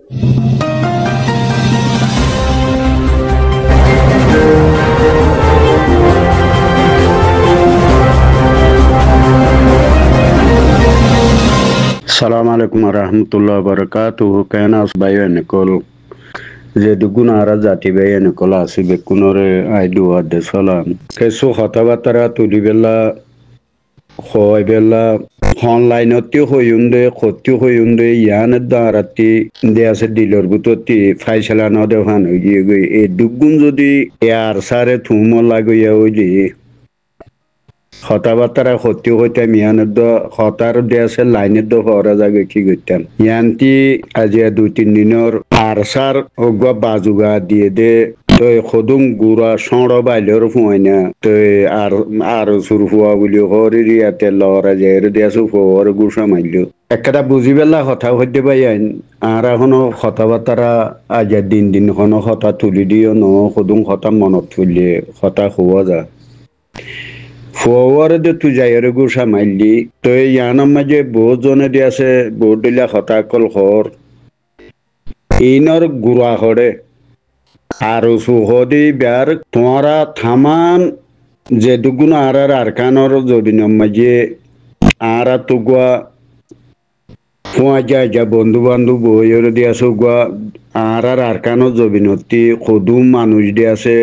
Assalamu alaikum warahmatullahi wabarakatuh. Kena asbayo Nicole. Je duguna ara jati bayo Nicole asibe kunore aidu ade salam. Kesu khatabatara tulibella khoibella online otti hoyunde khotti hoyunde yan darati dease dilor butoti faisala no de han e dugun jodi yar sare thumo lago yaoji কথাবার্তা সত্যি হইতে মিয়ানের হতার দেশে লাইনের হরা জাগে কি করতাম ইয়ান্তি আজি 2-3 দিনের আরসার অগুয়া বাজুগা দিয়ে দে তো খদুম গুড়া সড় বাইলের ফুয়াইনা তো আর সুর ফুয়া বলি হরি রিয়াতে লরা যায় দেশে ফুয়ার গুসা মাইল একটা বুঝি পেলা কথা হইতে পাই আইন আর এখনো কথাবার্তা আজ দিন হনো হতা তুলি দিও ন খদুম হতা মনত তুলিয়ে হতা হওয়া যা ফোয়ারে দে তুই যাই রে গুসা মাইলি তো ইয়ানার মাঝে বহুত জনে দি আছে বহুত দিলা হতাকল হর ইনর গুড়া হরে আর সুহদি বিয়ার তোমারা থামান যে দুগুণ আর আরকানর জবিনের মাঝে আর তুগুয়া ফুয়া যায় যা বন্ধু বান্ধব বইয়ের দি আছে গুয়া আর আরকানর জবিনতি খুদুম মানুষ দি আছে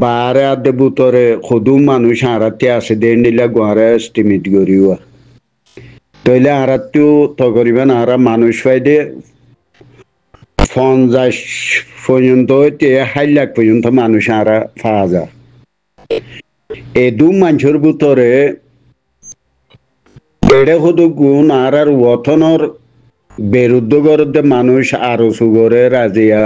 বারে আদে বুতরে খুদুম মানুষ আরাতে আছে দেন দিলা গোয়ারে এস্টিমেট করিবা তইলে আরাতু তো করিবেন আরা মানুষ ফাইদে 50 পর্যন্ত 2 লাখ পর্যন্ত মানুষ আরা পাওয়া যায় এই দু মানুষের বুতরে এড়ে শুধু গুণ আর ওথনর বিরুদ্ধ গরদে মানুষ আরো সুগরে রাজিয়া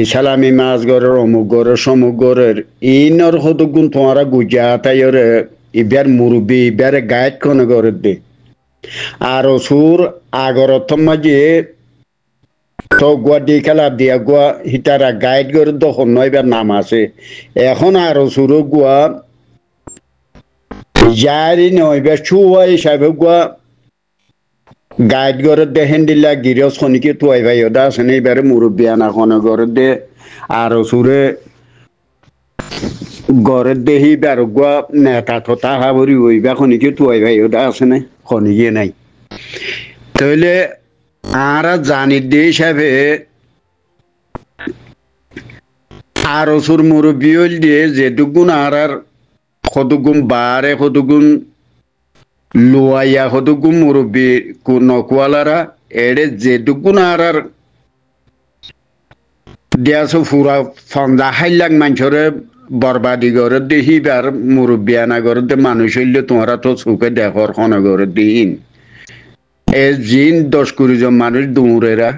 ইসলামী মাছ গরের অমুক গরের সমুক গরের ইনর হতো গুণ তোমারা গুজা তাইরে ইবার মুরব্বী ইবার গাইড কোনে গরের দে আর সুর আগর মাঝে তো গুয়া দি খেলা দিয়া গুয়া হিতারা গাইড গরের দখন নয়বার নাম আছে এখন আর সুর গুয়া জারি নয়বার চুয়া হিসাবে গুয়া গাইড গরের দে হেন্ডিলা গিরস খনিকে তুয়াই ভাই ওদা আছে না এবারে মুরব্বী আনা খনে গরের দে আর সুরে গরের দেহি বেরগুয়া নেতা থতা হাবরি ওইবা খনিকে তুয়াই ভাই ওদা আছে না খনিকে নাই তাহলে আর জানি দে হিসাবে আর সুর মুরব্বী হইল দিয়ে যে দুগুণ আর কতগুণ বারে কতগুণ লুয়াইয়া হদুগুম মুরব্বী নকুয়ালারা এড়ে যে দুগুণ আর দেশ ফুরা 50 লাখ মানুষরে বরবাদি করে দেহিবার মুরব্বী আনা করে দে মানুষ হইলে তোমরা তো চোখে দেখর খনে করে দিন এ জিন 10-20 জন মানুষ দৌড়েরা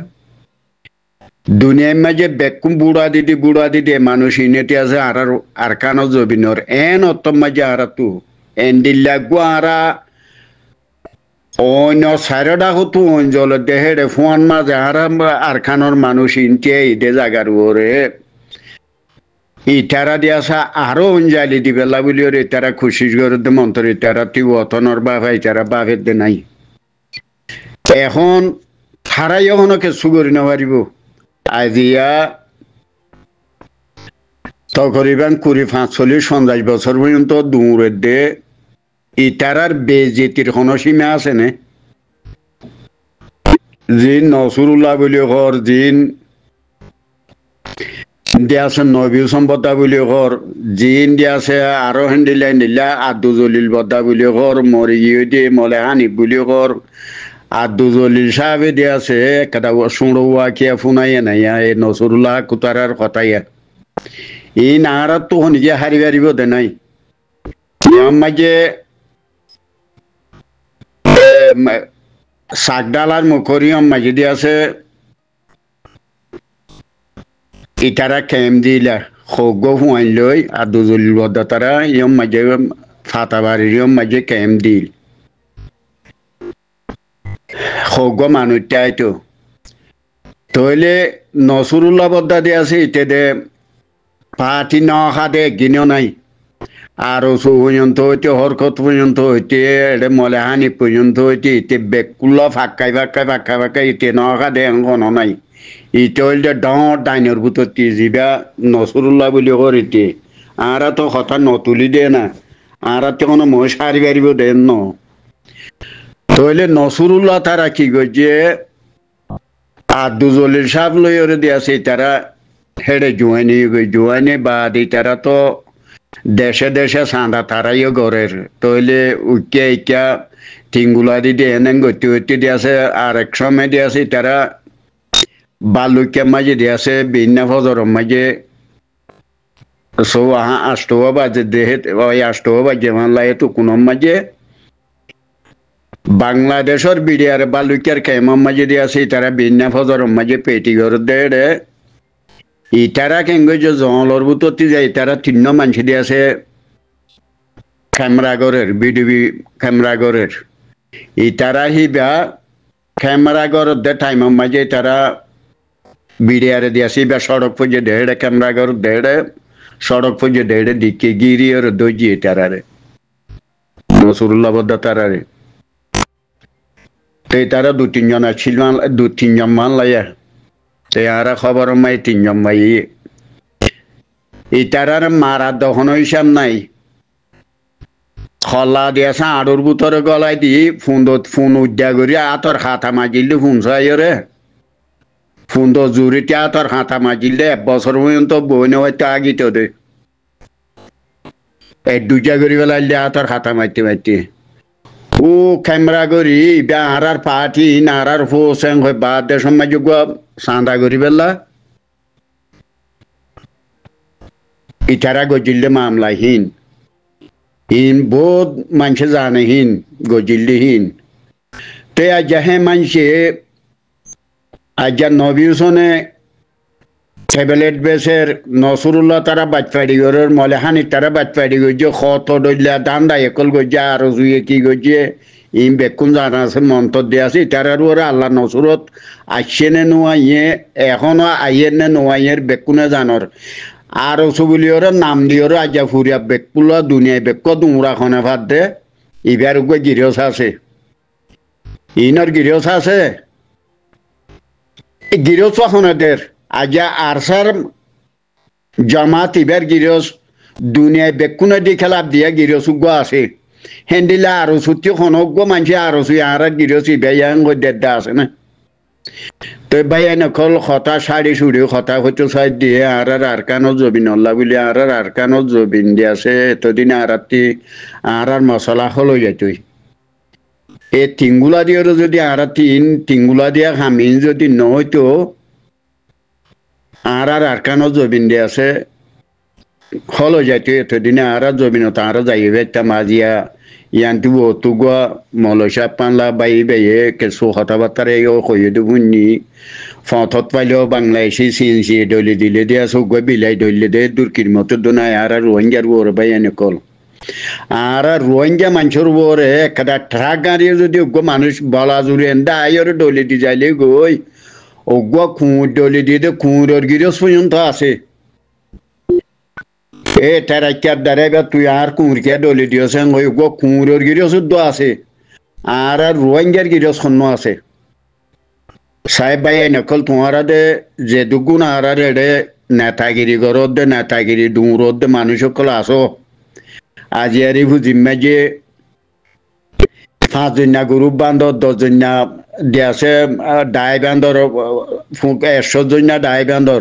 দুনিয়ার মাঝে বেকুম বুড়া দিদি মানুষ ইনেতে আছে আর কানো জবিনর এন অত্তম মাঝে আর তু এন্ডিল্লা গুয়ারা অন্য সাইরডা হতো অঞ্চল দেহেরে ফোন মাঝে আর খানোর মানুষ ইনটিয়ে ইদে জাগার ওরে ইটারা দিয়াছা আরো অঞ্জালি দিবেলা বলি ওরে ইটারা খুশি করে মন্ত্র ইটারা তুই অতনর বাপ ইটারা বাপের দে নাই এখন হারাই এখনো কিছু করি না পারিব আজিয়া তকরিবান 45-50 বছর পর্যন্ত দূরের দে ইটারার বেজেতির কোনো সীমা আছে নে জিন নসরুল্লাহ বলি ঘর জিন দিয়াছে নবী সম্পদা বলি ঘর জিন দিয়াছে আরো হেন্দিলা আব্দু জলিল বদ্দা বলি ঘর মরি গিয়ে দিয়ে মলে হানিফ বলি ঘর আব্দু জলিল সাহেবে দিয়াছে একটা সুড়ুয়া কিয়া ফুনাইয়া নাই এই নসরুল্লাহ কুতারার কথাইয়া এই নাহারাত তো নিজে হারি হারিব দে নাই মাঝে শাকডালার মুখরিয়ম মাঝে দিয়ে আছে ইটারা কেম দিলা খোগ হুয়াইন লই আর দুজলিল বদ্দা তারা ইয়ম মাঝে ফাতাবাড়ির ইয়ম মাঝে কেম দিল খোগ মানুষটাই তো তইলে নসরুল্লাহ বদ্দা দিয়ে আছে ইতে দে পাটি নখা দে গিনেও নাই আরো পর্যন্ত হইতে হরকত পর্যন্ত হইতে এটা মলেহানি পর্যন্ত হইতে ইতে বেকুল্লা ফাক্কাই ইতে নখা দে কোনো নাই ইতে হইলে ডাঙর ডাইনের ভিতর যিবা নসরুল্লাহ বুলি কর ইতে আরা তো কথা নতুলি দে না আরা তো কোনো মই সারি বাড়িব দেন ন তইলে নসরুল্লাহ তারা কি করছে আর দুজলির সাপ লই ওরে দিয়াছে তারা হেডে জুয়ানি বাদ তারা তো দেশে দেশে চাঁদা তারাইও গড়ের তইলে উকিয়া ইকিয়া টিঙ্গুলা দিয়ে এনে গতি দিয়াছে আর এক সময় দিয়াছে তারা বালুকিয়া মাঝে দিয়াছে বিনা ফজরের মাঝে সো আষ্টবা বাজে দেহে ওই আষ্টবা বাজে মানলাই তো কোন মাঝে বাংলাদেশের বিডিআর বালুকিয়ার কেমন মাঝে দিয়াছে তারা বিনা ফজরের মাঝে পেটি ঘর দেড়ে ইতারা কেঙ্গই যে জঙ্গলর ভিতরতে যায় তারা তিন্ন মানুষ দিয়াছে খেমরাগরের বিডিবি খেমরাগরের ইতারা হিবা খেমরাগর দে টাইমের মাঝে তারা বিডিআরে দিয়াছে বা সড়ক পুজো দেড়ে খেমরাগর দেড়ে সড়ক পুজো দেড়ে দিকে গিরিয়র দজিয়ে তারারে নসরুল্লাহ বদ্দা তারারে তারা দু তিনজন মান লাইয়া আর খবর মাই তিনজন মাই ইতারার মারা দহন হিসাব নাই খলা দিয়েছে আড়ুর ভিতরে গলায় দি ফোন উদ্যা করি আতর খাতা মাজিলে ফোন চাইরে ফোন তো জুড়িতে আতর খাতা মাজিলে এক বছর পর্যন্ত বইনে হয়তো আগিত দে এক দুটা করি বেলাইলে আতর খাতা মারতে ও ক্যামেরা করি আর পার্টি নারার ফোসেং হয় বাদ দে সময় যোগ চাঁদা করি বেলা ইতারা গজিলে মামলাহীন বহুত মানুষে জানেহীন গজিল্লিহীন তে আজ হে মানুষে আজ নবী হোসেনে ট্যাবলেট বেসের নসরুল্লাহ তারা বাজপাড়ি গরের মলেহানি তারা বাজপাড়ি গজে খত ডইলা দান্দা একল গজে আর জুয়ে কি গজে ইম বেকুন জানা আছে মন্তর দিয়ে আছে তারার ওরা আল্লাহ নসরত আসছে নে নোয়াইয়ে এখনো আইয়ে নে নোয়াইয়ের বেকুনে জানর আর বলি ওরা নাম দিয়ে ওরা আজ ফুরিয়া বেকুলা দুনিয়ায় বেক দুমরা খনে ভাত দে ইবার উগে গিরিয়স আছে ইনর গিরিয়স আছে গিরিয়স খনেদের আজা আরসার জামাত ইবার গিরিয়স দুনিয়ায় বেকুনে দি খেলাপ দিয়া গিরিয়স উগ আছে হেন্দিলা আরো ছুটি খনক মানুষ আরো আর গিরিয়স ইবাইয়াং দেদা আছে না তো ভাই নকল খতা শাড়ি সুড়ি খতা হয়তো চাই দিয়ে আর কানো জবিন আল্লাহ বলে আর কানো জবিন দিয়াছে এতদিন আরাতি আর মশলা হলো যাইতই এই টিঙ্গুলা দিয়ে যদি আর টিঙ্গুলা দিয়া হামিন যদি নহয়তো আর কানো জবিন দিয়াছে হলো যাইতো এতদিনে আর জবিনত আর যাইবে একটা মাজিয়া ইয়ান্তি তুগুয়া মলসা পানলা বাই বাইয়ে কিছু কথাবার্তারে কয়ে দেবুনি ফথত পাইলেও বাংলাদেশি চিনছি দলি দিলে দিয়া চৌগুয়া বিলাই দলিলে দে দুর্কির মতো দোনায় আর রোহিঙ্গার ওর বাই এনেকল আর রোহিঙ্গা মানুষের ওরে একটা ট্রাক গাড়িয়ে যদি মানুষ বলা জুড়ে দায়ের দলি দি যাইলে গই ওগুয়া খুঁড় দলি দিয়ে খুঁড়ের গিরস পর্যন্ত আছে এ টেরাইকার দ্বারা এবার তুই আর কুঁড়িয়া দলি দিয়েছে ওই কুঁড়োর গিরিও শুদ্ধ আছে আর রোহিঙ্গার গিরিও শূন্য আছে সাহেব ভাই নকল তোমারা দে যে দুগুণ আর রেডে নেতাগিরি গরত দে নেতাগিরি ডুঁরত দে মানুষ সকল আসো আজি আর বুঝিমা যে 5 জনা গ্রুপ বান্ধব 10 জনা দিয়াছে ডাই বান্ধর 100 জনা ডাই বান্ধর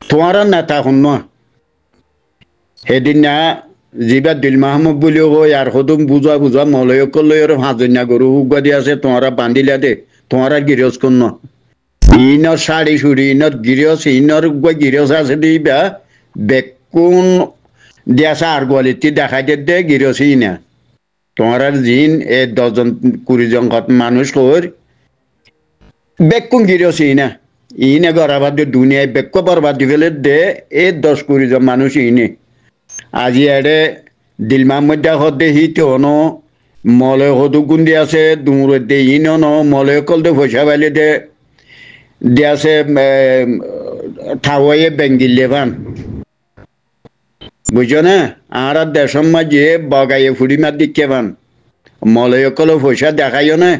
তোমার নেতা শূন্য সেদিন না যিবা দিল মাহমুদ বুলিও কয় আর সদুম বুজা মলয়ক লৈ আর 5 জনা গরু হুগা দি আছে তোমারা বান্ধিলা দে তোমার গিরিয়স কোন ইনর শাড়ি সুড়ি ইনর গিরিয়স ইনর গিরিয়স আছে দিবা বেকুন দিয়াছে আর গোয়ালিটি দেখাই দে গিরিয়স ইনা তোমার জিন 10-20 জন মানুষ কর বেকুন গিরিয়স ইনা ইনে গরাবাদ দুনিয়ায় বেক্ক বরবাদ দি ফেলে দে 10-20 জন মানুষ ইনে আজি এডে দিল মাহমুদ দে হিতে হনো মলয় হদু গুন্দি আছে দুমুর দে ইন ন মলয় কল দে পয়সা বাইলে দে দিয়াছে ঠাওয়াইয়ে বেঙ্গিল লেভান বুঝো না আর দেশের মাঝে বগাইয়ে ফুড়ি মার দিকে পান মলয় কল পয়সা দেখাইও না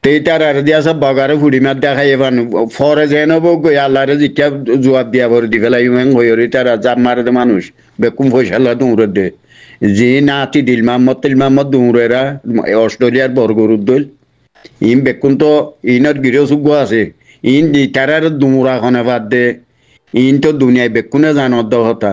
তেই তার আর দিয়া সব বগারে ফুড়ি মার দেখাই পান ফরে যেন গই আল্লাহরে জিজ্ঞা জবাব দিয়া ভরে দি ফেলাই হইরি তারা জাপ মারে দে মানুষ বেকুম পয়সা লা দৌড়ে দে যে নাতি দিল মাহমদ দৌড়েরা অস্ট্রেলিয়ার বর্গরুদ দল ইন বেকুন তো ইনত গিরেও সুগ আছে ইন দি তারার দুমুরা খনে বাদ দে ইন তো দুনিয়ায় বেকুনে জানত হতা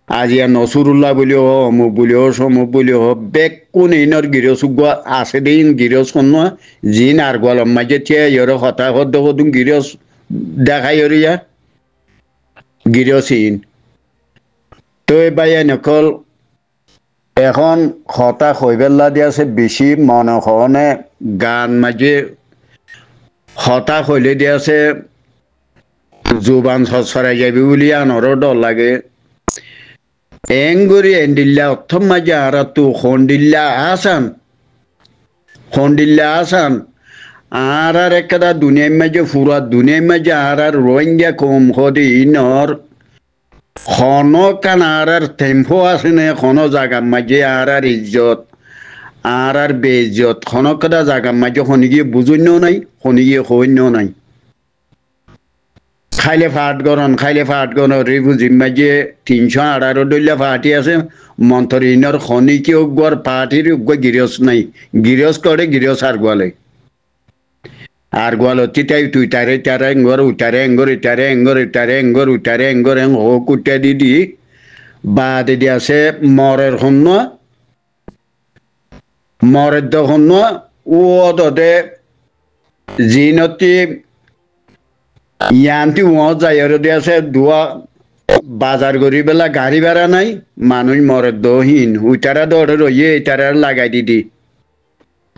আজিয়া নসুরুল্লাহ বলিও হ অমুক বলিও সমুক বলিও হ বেকুন ইনর গিরেও সুগ আছে দে ইন গিরেও সন্না জিন আর গোয়ালম মাঝে থিয়া ইয়র হতা হদ্দ হদুম গিরেও দেখাই ইয়া গিরেও সিন তো এই বাইয়া নকল এখন হতা হইবেল্লা দিয়াছে বেশি মনে হনে গান মাঝে হতা হইলে দিয়াছে জুবান সরাই যাবি বলি আনরও ডর লাগে এঙ্গুরি এন্ডিল্লা অথম মাঝে আর তু হন্ডিল্লা আসান আর একটা দুনিয়ার মাঝে ফুরা দুনিয়ার মাঝে আর রোহিঙ্গা কম হদি ইনর খন কান আর টেম্পো আছে নে খন জাগার মাঝে আর ইজ্জত আর বেইজ্জত খন কটা জাগার মাঝে শনিগিয়ে বুঝন্য নাই শনিগিয়ে সৈন্য নাই খাইলে ফাট গরন রিফুজির মাঝে 318 দলীয় পার্টি আছে মন্ত্রীর খনিকে উগর পার্টির উগ্র গিরস নাই গিরস করে গিরস আর গোয়াল তিতাই টুইটারে তারা এঙ্গর উঠারে এঙ্গর হো কুটা দি বাদ দি আছে মরের হন্য মরের দহন্য ও দে জিনতি ইয়ান্তি ও যাই আছে দুয়া বাজার করি বেলা গাড়ি ভাড়া নাই মানুষ মরের দহীন উইটারা দৌড়ে রইয়ে ইটারা লাগাই দি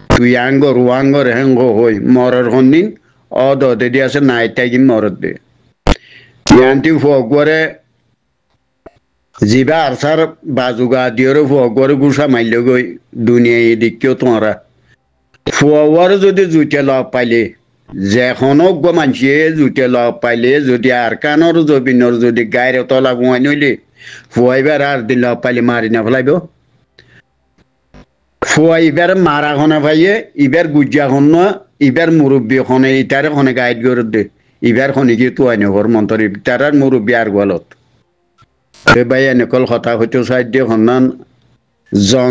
তুই আঙ্গর হেঙ্গ হই মরের হন্দিন অ দে দি আছে নাই তাইকিন মরদ দে ইয়ান্তি ফগরে জিবা আরসার বাজুগা দিয়রে ফগরে গুসা মাইল গই দুনিয়া এদিকেও তোমরা ফুয়ার যদি জুইতে লগ পাইলে যেখনো মানসিয়ে জুইতে লগ পাইলে যদি আর কানর জবিনর যদি গায়ের তলা গুয়াই নইলে ফুয়াইবার আর দিন লগ পাইলে মারি না ফেলাইব ফুয়া ইবার মারা খনে পাইয়ে ইবার গুজ্জা খন ইবার মুরব্বী খনে ইটারে খনে গাইড করে দে ইবার খনে গিয়ে তো আইন ঘর মন্ত্রী তারার মুরব্বী আর গোয়ালত ভাই এনেকল কথা হইতে চাই দিয়ে সন্ধান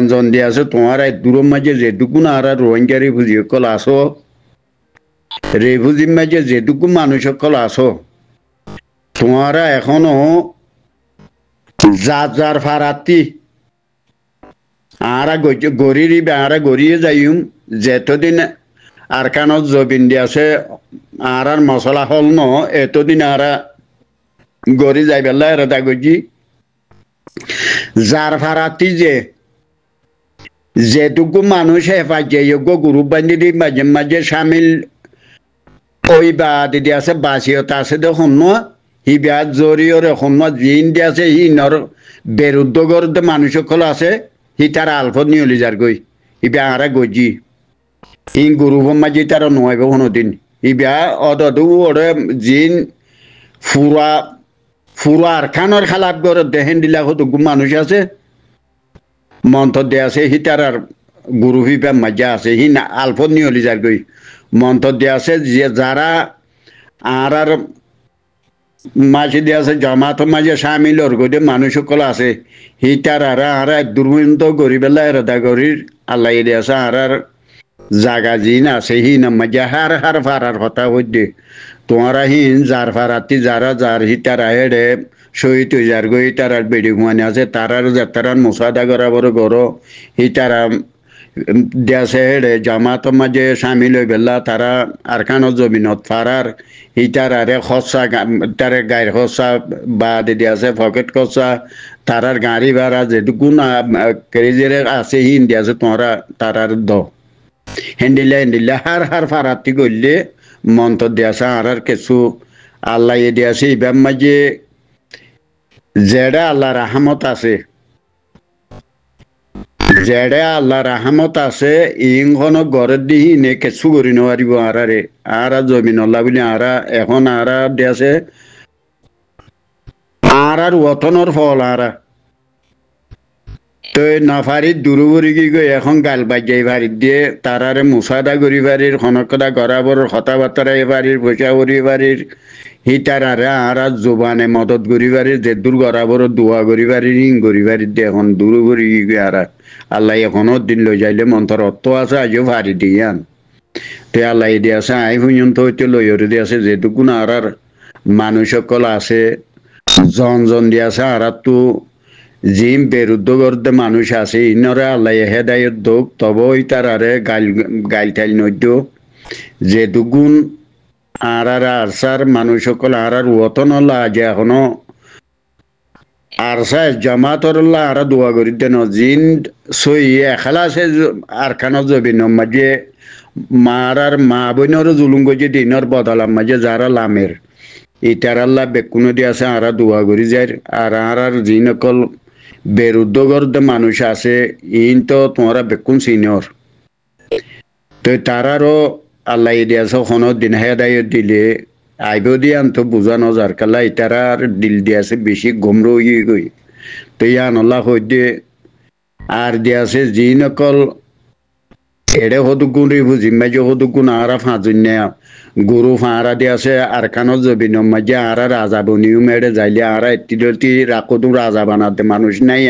জন দিয়ে আছে তোমার দূরের মাঝে যেটুকু না আর রোহিঙ্গা রিফিউজি সকল আসো রিফিউজির মাঝে যেটুকু মানুষ সকল আসো তোমারা এখনো যার ফারাতি আরা গড়িয়ে যাইম যেতদিন আর কানত জবিন দি আছে আর মশলা হল ন এতদিন আরা গড়ি যাই বেলা এরা গজি যার ফারাতি যেটুকু মানুষ হেফাজে যোগ্য গ্রুপ বান্ধি মাঝে মাঝে সামিল ওই বা দিদি আছে বাসিয়ত আছে দেখুন হিবা জরিয়রে শূন্য জিন দি আছে হিনর বিরুদ্ধ করতে মানুষ সকল আছে হি তারা আলফত নিয়লি যার গই হিবা আরা গজি হিন গ্রুপ মাঝে তারা নয় কোনোদিন হিবা অদু ওরে জিন ফুরা আর খানোর খালাপ করে দেখেন দিলা কত মানুষ আছে মন্ত্র দিয়ে আছে হি তার গুরু হিপা মজা আছে হি আলফত নিয়লি যার গই মন্ত্র দিয়ে আছে যে যারা আর মাঝে দিয়ে আছে জমাত মাঝে সামিলর গদে মানুষ সকল আছে হি তার আর দুর্বন্ত গরিব এরদা গরির আল্লাহ দিয়ে আছে আর জাগা জিন আছে হি না মজা হার ফারার কথা হইতে তোমারা হিন যার ফারাতি যার হি তারা হেডে শহীদ হয়ে যার গই তারার বেড়ি ঘুমানি আছে তারার যাত্রার মোসাদা করা বড় গড় হি তারা দেশে হেডে জামাত মাঝে সামিল হয়ে বেলা তারা আরকানো জমিনত ফারার হি তারারে খরচা তারে গায়ের খরচা বা দিদি আছে পকেট খরচা তারার গাড়ি ভাড়া যেটুকু না কেজিরে আছে হি ইন্ডিয়া আছে তোমরা তারার হেন্ডিল্লা হার ফারাতি করলে মন্ত্র দিয়াছে আর কিছু আল্লাহ দিয়াছে ইবাম মাঝে যেটা আল্লাহ রাহমত আছে ইংখন ঘরের দিহি নে কিছু করি নোৱাৰিব আর জমিন আল্লাহ বলি আর এখন আর দিয়াছে আর আর ওতনর ফল আরা তো নাফারি দূরবরি কি গই এখন গাল বাজাই বাড়ি দিয়ে তারারে মুসাদা করি বাড়ির খনকদা গড়াবর কথাবার্তা বাড়ির পয়সা করি বাড়ির হিতারারে আর জোবানে মদত করি বাড়ির যে দূর গড়াবর দোয়া করি বাড়ির ইং করি বাড়ির দিয়ে এখন দূরবরি কি গই আর আল্লাহ এখনো দিন লই যাইলে মন্তর অর্থ আছে আজও ভারি দিয়ে আন তে আল্লাহ দিয়ে আছে আই পর্যন্ত হইতে লইরে দিয়ে আছে যেটুকু না আর মানুষ সকল আছে জন দিয়ে আছে আর তো জিম বেরুদ্ধ করতে মানুষ আছে ইনরে আল্লাহ হেদায়ত দোক তবই তার আরে গাইল টাইল নদ্য যে দুগুণ আর আরসার মানুষ সকল আর ওতন যে এখনো আরসায় জামাতরল্লাহ আর দোয়া করি দেন জিন সই এখালা আছে আর খানো জবি মাঝে মারার মা বোনের জুলুম গজি দিনের বদলাম মাঝে যারা লামের ইটার আল্লাহ বেকুনো দিয়ে আছে আর দোয়া করি যায় আর জিন অকল বেরুদ্ধগর মানুষ আছে ইন তো তোমরা বেকুন সিনিয়র তো তারারও আল্লাহ দিয়াছে কোনো দিন হেদায়ত দিলে আইব দিয়ে আনতো বুঝানো যার কালা ইতারা আর দিল দিয়াছে বেশি গমরো ইয়ে গই তো ইয়ান আল্লাহ হইতে আর দিয়াছে যি নকল এড়ে হদুগুণ রিবু জিম্মাজি হদুগুণ আরা ফাঁজুন্যা গুরু ফাঁড়া দিয়াছে আর কানো জবিন মাঝে আর রাজা বনিও মেড়ে যাইলে আর এটি রাখো রাজা বানাতে মানুষ নাই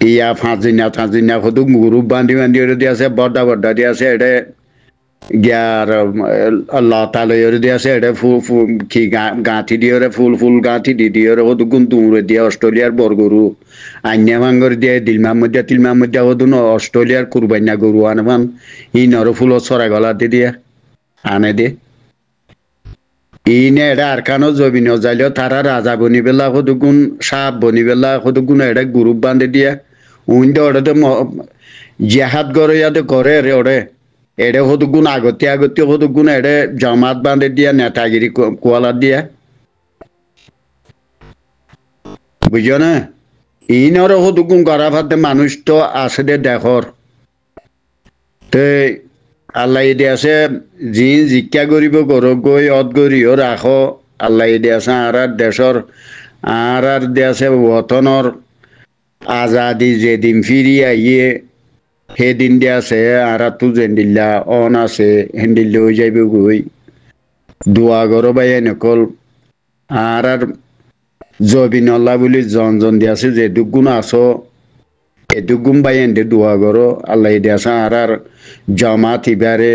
ইয়া ফাঁজিনা হদু গুরু বান্ধি দিয়াছে বড্ডা দিয়াছে এড়ে গিয়ার লতা লইরে দিয়াছে এড়ে ফুল কি গাঁথি দিয়ে ফুল গাঁথি দিয়ে হদুগুণ দুমরে দিয়ে অস্ট্রেলিয়ার বরগরু আন্যা ভাঙ্গর দিয়ে তিলমার মধ্যে হদুন অস্ট্রেলিয়ার কুরবান্যা গরু আনবান ইনর ফুল চড়া গলাতে দিয়ে আনে দিয়ে ইনে এটা আর কানো জবিন যাইলেও তারা রাজা বনি পেলা হদুগুণ সাপ বনি পেলা হদুগুণ এটা গ্রুপ বান্ধে দিয়া উইন্ডে ওটা তো জেহাদ করে ইয়াতে করে রে ওরে এড়ে হদুগুণ আগতে হদুগুণ এড়ে জমাত বান্ধে দিয়া নেতাগিরি কোয়ালা দিয়া বুঝো না ইনর হদুগুণ করা ভাতে মানুষ তো আছে দে দেখর তে আল্লাহ দিয়ে আছে জিন জিজ্ঞা করিব গরব গই অদ গরিও রাখ আল্লাহ দিয়ে আছে আর দেশর আর দিয়ে আছে ওতনর আজাদি যেদিন ফিরি আইয়ে সেদিন দিয়ে আছে আর তু জেন্দিল্লা অন আছে হেন্দিল্লে হয়ে যাইব গই দোয়া গরো বাই নকল আর জবিন আল্লাহ বলি জন দিয়ে আছে যে দুগুণ আছো এটুকুম বাই এনে দোয়া করো আল্লাহ দিয়ে আছে আর জমাত ইবারে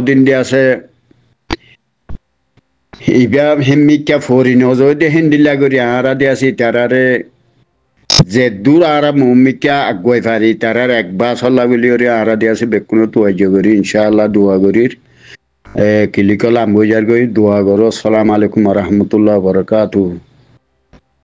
দিন দিয়ে আছে ইবা হেমিকা ফরিন যদি হেন্দিল্লা করি আর দিয়ে আছে তারারে যে দূর আর মুমিকা আগুয়াই পারি তারার একবার চল্লা বলি আর দিয়ে আছে বেকুনো তোয়াজ করি ইনশাআল্লাহ দোয়া করির কিলিকল আমবজার গই দোয়া করো আসসালামু আলাইকুম রহমতুল্লাহ বরকাতুহু